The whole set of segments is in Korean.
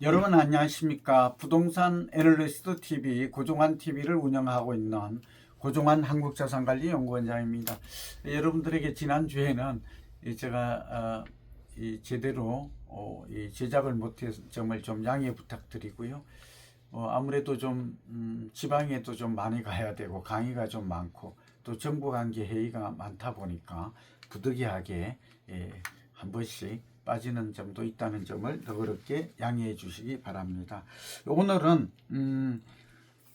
여러분 안녕하십니까? 부동산 애널리스트 TV 고종환 TV를 운영하고 있는 고종환 한국자산관리연구원장입니다. 여러분들에게 지난주에는 제가 제대로 이 제작을 못해서 점을 좀 양해 부탁드리고요. 아무래도 좀 지방에도 좀 많이 가야 되고 강의가 좀 많고 또 정부관계 회의가 많다 보니까 부득이하게 한 번씩 빠지는 점도 있다는 점을 너그럽게 양해해 주시기 바랍니다. 오늘은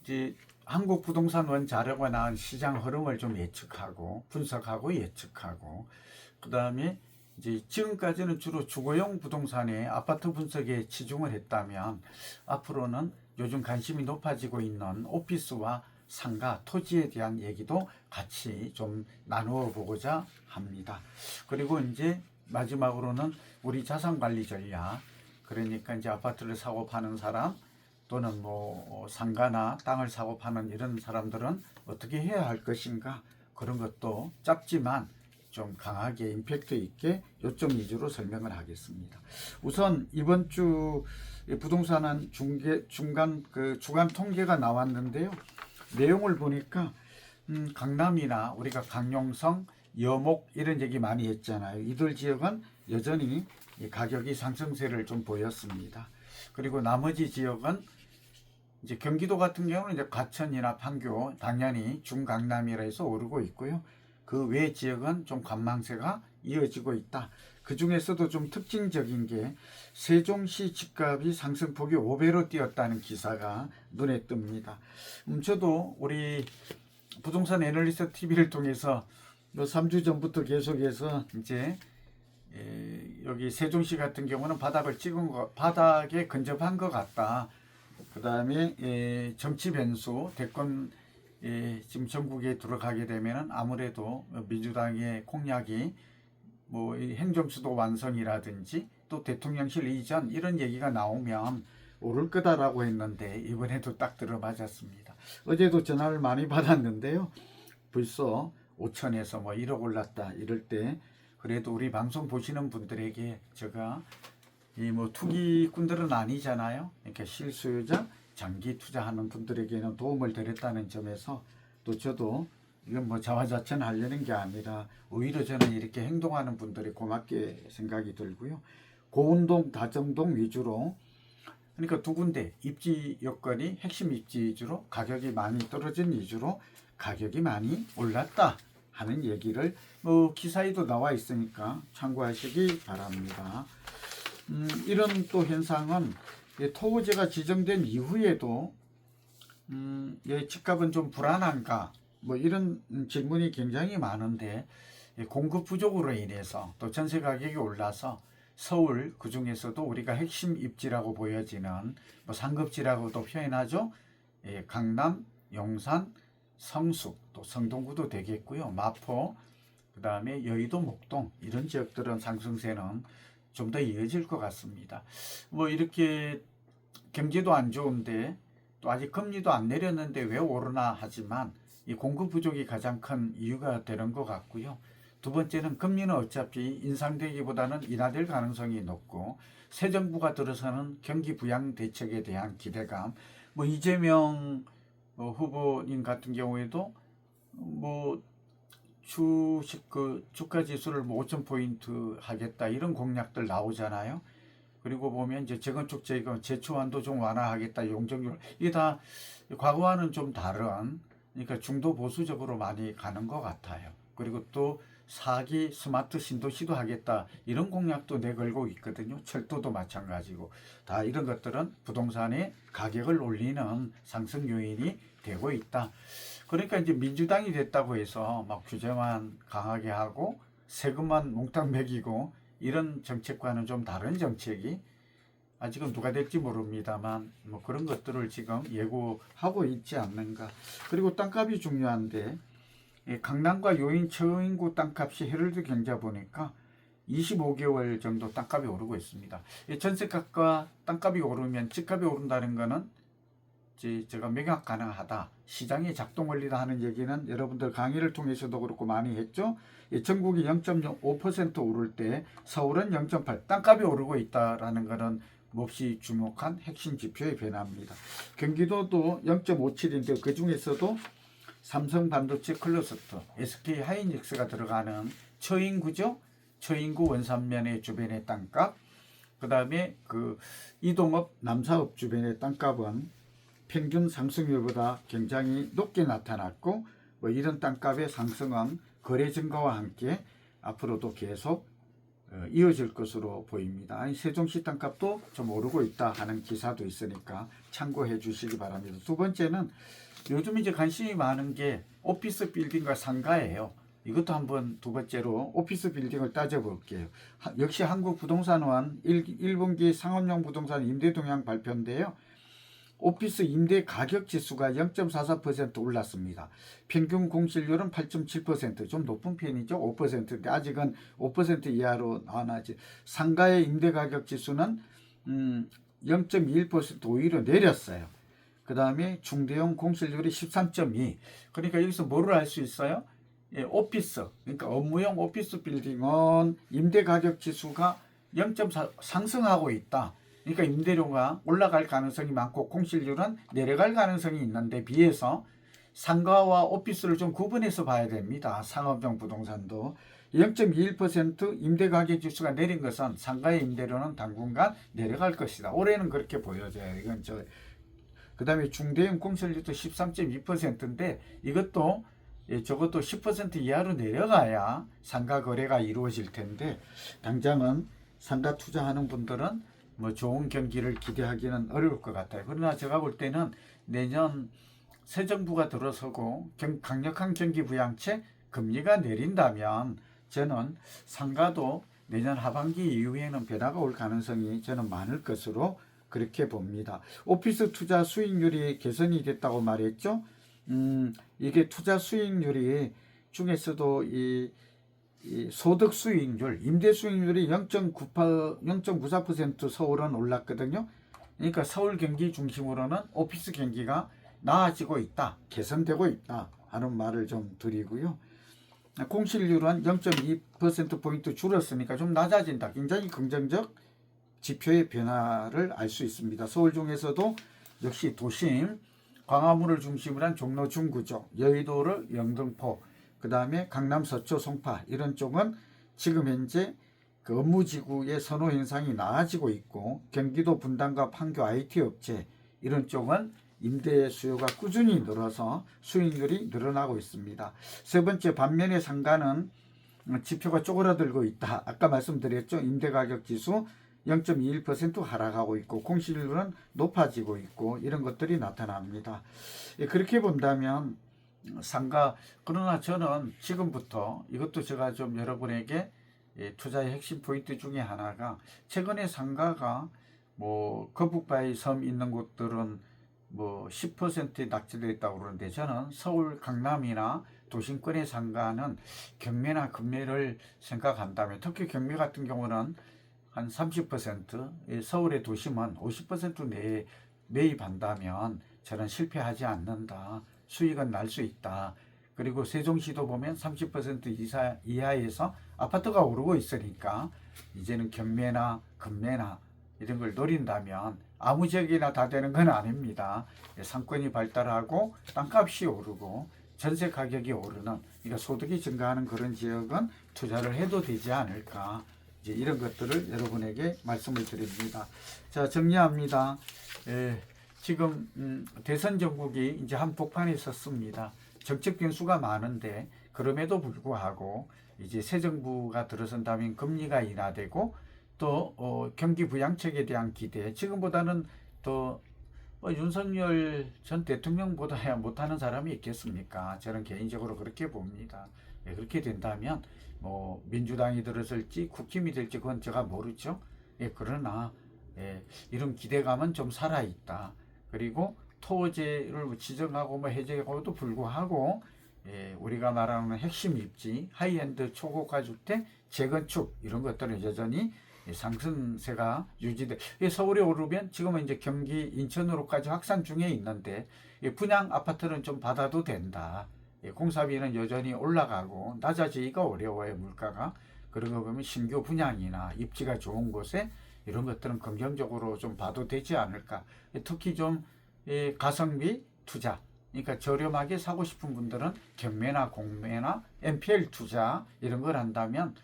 이제 한국 부동산 원자료가 나온 시장 흐름을 좀 예측하고 분석하고 예측하고 그다음에 이제 지금까지는 주로 주거용 부동산의 아파트 분석에 치중을 했다면 앞으로는 요즘 관심이 높아지고 있는 오피스와 상가, 토지에 대한 얘기도 같이 좀 나누어 보고자 합니다. 그리고 이제 마지막으로는 우리 자산 관리 전략, 그러니까 이제 아파트를 사고 파는 사람 또는 뭐 상가나 땅을 사고 파는 이런 사람들은 어떻게 해야 할 것인가, 그런 것도 짧지만 좀 강하게 임팩트 있게 요점 위주로 설명을 하겠습니다. 우선 이번 주 부동산은 중간 주간 통계가 나왔는데요. 내용을 보니까 강남이나 우리가 강용성, 여목 이런 얘기 많이 했잖아요. 이들 지역은 여전히 가격이 상승세를 좀 보였습니다. 그리고 나머지 지역은 이제 경기도 같은 경우는 이제 과천이나 판교 당연히 중강남이라 해서 오르고 있고요. 그 외 지역은 좀 관망세가 이어지고 있다. 그 중에서도 좀 특징적인 게 세종시 집값이 상승폭이 5배로 뛰었다는 기사가 눈에 뜹니다. 저도 우리 부동산 애널리스트 TV를 통해서 3주 전부터 계속해서 이제 여기 세종시 같은 경우는 바닥에 근접한 것 같다. 그 다음에 정치 변수, 대권 지금 전국에 들어가게 되면 아무래도 민주당의 공약이 뭐 행정수도 완성이라든지 또 대통령실 이전 이런 얘기가 나오면 오를 거다라고 했는데 이번에도 딱 들어맞았습니다. 어제도 전화를 많이 받았는데요. 벌써 5천에서 뭐 1억 올랐다 이럴 때 그래도 우리 방송 보시는 분들에게 제가 이 뭐 투기꾼들은 아니잖아요. 그러니까 실수요자, 장기 투자하는 분들에게는 도움을 드렸다는 점에서 또 저도 이건 뭐 자화자찬 하려는 게 아니라 오히려 저는 이렇게 행동하는 분들이 고맙게 생각이 들고요. 고운동, 다정동 위주로, 그러니까 두 군데 입지 여건이 핵심 입지 위주로 가격이 많이 떨어진 위주로 가격이 많이 올랐다 하는 얘기를 뭐 기사에도 나와 있으니까 참고하시기 바랍니다. 이런 또 현상은 토지가 지정된 이후에도 집값은 좀 불안한가 뭐 이런 질문이 굉장히 많은데 공급 부족으로 인해서 또 전세 가격이 올라서 서울 그 중에서도 우리가 핵심 입지라고 보여지는 뭐 상급지라고도 표현하죠. 강남, 용산, 성수 또 성동구도 되겠고요. 마포, 그 다음에 여의도, 목동 이런 지역들은 상승세는 좀 더 이어질 것 같습니다. 뭐 이렇게 경제도 안 좋은데 또 아직 금리도 안 내렸는데 왜 오르나 하지만 이 공급 부족이 가장 큰 이유가 되는 것 같고요. 두 번째는 금리는 어차피 인상되기보다는 인하될 가능성이 높고 새 정부가 들어서는 경기 부양 대책에 대한 기대감, 뭐 이재명 후보님 같은 경우에도 뭐 주가 지수를 뭐 5,000포인트 하겠다 이런 공약들 나오잖아요. 그리고 보면 이제 재건축 재초안도 좀 완화하겠다 용적률, 이게 다 과거와는 좀 다른, 그러니까 중도 보수적으로 많이 가는 것 같아요. 그리고 또 4기 스마트 신도시도 하겠다 이런 공약도 내걸고 있거든요. 철도도 마찬가지고 다 이런 것들은 부동산의 가격을 올리는 상승 요인이 되고 있다. 그러니까 이제 민주당이 됐다고 해서 막 규제만 강하게 하고 세금만 몽땅 매기고 이런 정책과는 좀 다른 정책이 아직은 누가 될지 모릅니다만 뭐 그런 것들을 지금 예고하고 있지 않는가. 그리고 땅값이 중요한데 강남과 요인 처인구 땅값이 헤럴드 경제 보니까 25개월 정도 땅값이 오르고 있습니다. 전세값과 땅값이 오르면 집값이 오른다는 거는 제가 명확 가능하다. 시장의 작동 원리다 하는 얘기는 여러분들 강의를 통해서도 그렇고 많이 했죠. 전국이 0.5% 오를 때 서울은 0.8, 땅값이 오르고 있다라는 것은 몹시 주목한 핵심 지표의 변화입니다. 경기도도 0.57인데 그 중에서도 삼성 반도체 클러스터, SK 하이닉스가 들어가는 처인구죠. 처인구 원산면의 주변의 땅값, 그 다음에 그 이동업 남사업 주변의 땅값은 평균 상승률보다 굉장히 높게 나타났고, 뭐 이런 땅값의 상승은 거래 증가와 함께 앞으로도 계속 이어질 것으로 보입니다. 아니, 세종시 땅값도 좀 오르고 있다 하는 기사도 있으니까 참고해 주시기 바랍니다. 두 번째는 요즘 이제 관심이 많은 게 오피스 빌딩과 상가예요. 이것도 한번 두 번째로 오피스 빌딩을 따져볼게요. 역시 한국부동산원 1분기 상업용 부동산 임대 동향 발표인데요. 오피스 임대 가격 지수가 0.44% 올랐습니다. 평균 공실률은 8.7%, 좀 높은 편이죠. 5%인데 아직은 5% 이하로 나와야지. 상가의 임대 가격 지수는 0.21% 오히려 내렸어요. 그 다음에 중대형 공실률이 13.2. 그러니까 여기서 뭐를 알 수 있어요? 예, 오피스, 그러니까 업무용 오피스 빌딩은 임대 가격 지수가 0.4 상승하고 있다. 그러니까 임대료가 올라갈 가능성이 많고 공실률은 내려갈 가능성이 있는데, 비해서 상가와 오피스를 좀 구분해서 봐야 됩니다. 상업용 부동산도 0.21% 임대가격 지수가 내린 것은 상가의 임대료는 당분간 내려갈 것이다. 올해는 그렇게 보여져요. 이건 그 다음에 중대형 공실률도 13.2%인데 이것도 적어도 10% 이하로 내려가야 상가 거래가 이루어질 텐데, 당장은 상가 투자하는 분들은 뭐 좋은 경기를 기대하기는 어려울 것 같아요. 그러나 제가 볼 때는 내년 새 정부가 들어서고 강력한 경기 부양책, 금리가 내린다면 저는 상가도 내년 하반기 이후에는 변화가 올 가능성이 저는 많을 것으로 그렇게 봅니다. 오피스 투자 수익률이 개선이 됐다고 말했죠. 이게 투자 수익률이 중에서도 이 소득 수익률, 임대 수익률이 0.94% 서울은 올랐거든요. 그러니까 서울 경기 중심으로는 오피스 경기가 나아지고 있다, 개선되고 있다 하는 말을 좀 드리고요. 공실률은 0.2%포인트 줄었으니까 좀 낮아진다. 굉장히 긍정적 지표의 변화를 알 수 있습니다. 서울 중에서도 역시 도심, 광화문을 중심으로 한 종로 중구죠. 여의도를 영등포, 그 다음에 강남 서초 송파 이런 쪽은 지금 현재 그 업무지구의 선호 현상이 나아지고 있고, 경기도 분당과 판교 IT 업체 이런 쪽은 임대 수요가 꾸준히 늘어서 수익률이 늘어나고 있습니다. 세 번째, 반면에 상가는 지표가 쪼그라들고 있다. 아까 말씀드렸죠. 임대가격 지수 0.21% 하락하고 있고 공실률은 높아지고 있고 이런 것들이 나타납니다. 그렇게 본다면 상가, 그러나 저는 지금부터 이것도 제가 좀 여러분에게 투자의 핵심 포인트 중에 하나가, 최근에 상가가 뭐 거북바위 섬 있는 곳들은 뭐 10% 낙찰되어 있다고 그러는데, 저는 서울 강남이나 도심권의 상가는 경매나 금매를 생각한다면, 특히 경매 같은 경우는 한 30%, 서울의 도심은 50% 내에 매입한다면 저는 실패하지 않는다. 수익은 날 수 있다. 그리고 세종시도 보면 30% 이하에서 아파트가 오르고 있으니까 이제는 경매나 금매나 이런 걸 노린다면 아무 지역이나 다 되는 건 아닙니다. 상권이 발달하고 땅값이 오르고 전세 가격이 오르는, 그러니까 소득이 증가하는 그런 지역은 투자를 해도 되지 않을까. 이제 이런 것들을 여러분에게 말씀을 드립니다. 자, 정리합니다. 지금 대선 전국이 이제 한복판에 섰습니다. 정책 변수가 많은데 그럼에도 불구하고 이제 새 정부가 들어선다면 금리가 인하되고 또 경기 부양책에 대한 기대, 지금보다는 더 윤석열 전 대통령보다 못하는 사람이 있겠습니까? 저는 개인적으로 그렇게 봅니다. 그렇게 된다면 뭐 민주당이 들어설지 국힘이 될지 그건 제가 모르죠. 그러나 이런 기대감은 좀 살아있다. 그리고 토지를 지정하고 뭐 해제하고도 불구하고 우리가 말하는 핵심 입지, 하이엔드 초고가 주택, 재건축 이런 것들은 여전히 상승세가 유지돼. 서울에 오르면 지금은 이제 경기 인천으로까지 확산 중에 있는데 분양 아파트는 좀 받아도 된다. 공사비는 여전히 올라가고 낮아지기가 어려워요, 물가가. 그런 거 보면 신규 분양이나 입지가 좋은 곳에 이런 것들은 긍정적으로 좀 봐도 되지 않을까. 특히 좀 가성비 투자, 그러니까 저렴하게 사고 싶은 분들은 경매나 공매나 NPL 투자 이런 걸 한다면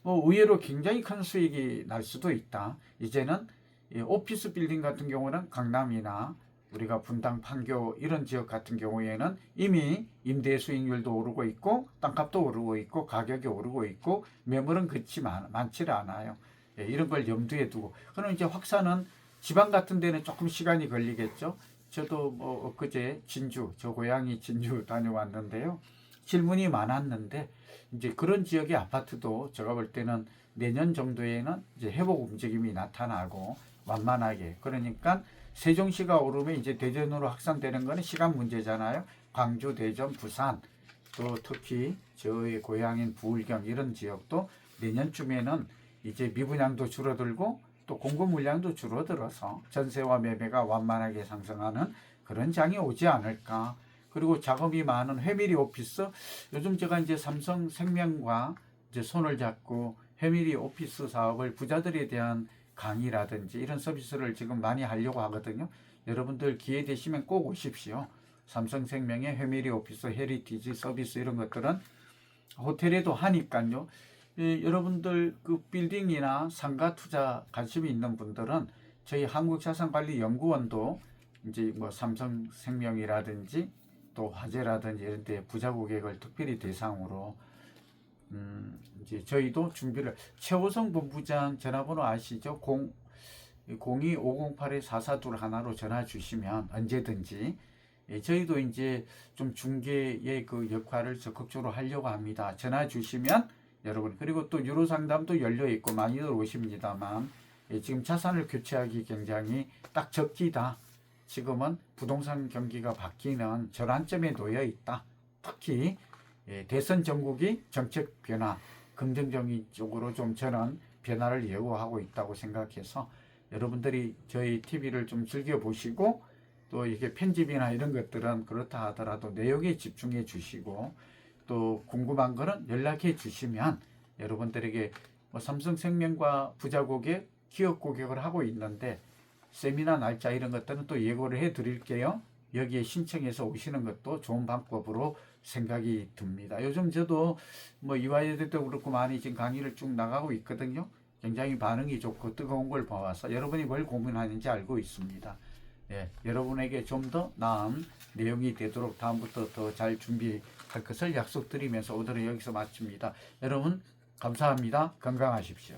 뭐 의외로 굉장히 큰 수익이 날 수도 있다. 이제는 오피스 빌딩 같은 경우는 강남이나 우리가 분당, 판교 이런 지역 같은 경우에는 이미 임대 수익률도 오르고 있고 땅값도 오르고 있고 가격이 오르고 있고 매물은 그렇지만 많지는 않아요. 이런 걸 염두에 두고 그럼 이제 확산은 지방 같은 데는 조금 시간이 걸리겠죠. 저도 뭐 엊그제 진주, 저 고향이 진주 다녀왔는데요. 질문이 많았는데 이제 그런 지역의 아파트도 제가 볼 때는 내년 정도에는 이제 회복 움직임이 나타나고 완만하게, 그러니까 세종시가 오르면 이제 대전으로 확산되는 거는 시간 문제잖아요. 광주, 대전, 부산, 또 특히 저의 고향인 부울경 이런 지역도 내년쯤에는 이제 미분양도 줄어들고 또 공급 물량도 줄어들어서 전세와 매매가 완만하게 상승하는 그런 장이 오지 않을까. 그리고 작업이 많은 회밀리 오피스, 요즘 제가 이제 삼성생명과 이제 손을 잡고 회밀리 오피스 사업을 부자들에 대한 강의라든지 이런 서비스를 지금 많이 하려고 하거든요. 여러분들 기회 되시면 꼭 오십시오. 삼성생명의 회밀리 오피스, 헤리티지 서비스 이런 것들은 호텔에도 하니까요. 여러분들 그 빌딩이나 상가 투자 관심이 있는 분들은 저희 한국자산관리연구원도 이제 뭐 삼성생명이라든지 또 화재라든지 이런 데 부자 고객을 특별히 대상으로 이제 저희도 준비를, 최호성 본부장 전화번호 아시죠? 02-508-4421로 전화 주시면 언제든지 저희도 이제 좀 중개의 그 역할을 적극적으로 하려고 합니다. 전화 주시면 여러분, 그리고 또 유로 상담도 열려 있고 많이들 오십니다만 지금 자산을 교체하기 굉장히 딱 적기다. 지금은 부동산 경기가 바뀌는 전환점에 놓여 있다. 특히 대선 전국이 정책 변화, 긍정적인 쪽으로 좀 저는 변화를 예고하고 있다고 생각해서 여러분들이 저희 TV를 좀 즐겨보시고 또 이게 편집이나 이런 것들은 그렇다 하더라도 내용에 집중해 주시고 또 궁금한 거는 연락해 주시면 여러분들에게 뭐 삼성생명과 부자 고객, 기업 고객을 하고 있는데 세미나 날짜 이런 것들은 또 예고를 해 드릴게요. 여기에 신청해서 오시는 것도 좋은 방법으로 생각이 듭니다. 요즘 저도 뭐 이화여대도 그렇고 많이 지금 강의를 쭉 나가고 있거든요. 굉장히 반응이 좋고 뜨거운 걸 봐와서 여러분이 뭘 고민하는지 알고 있습니다. 예, 여러분에게 좀 더 나은 내용이 되도록 다음부터 더 잘 준비할 것을 약속드리면서 오늘은 여기서 마칩니다. 여러분 감사합니다. 건강하십시오.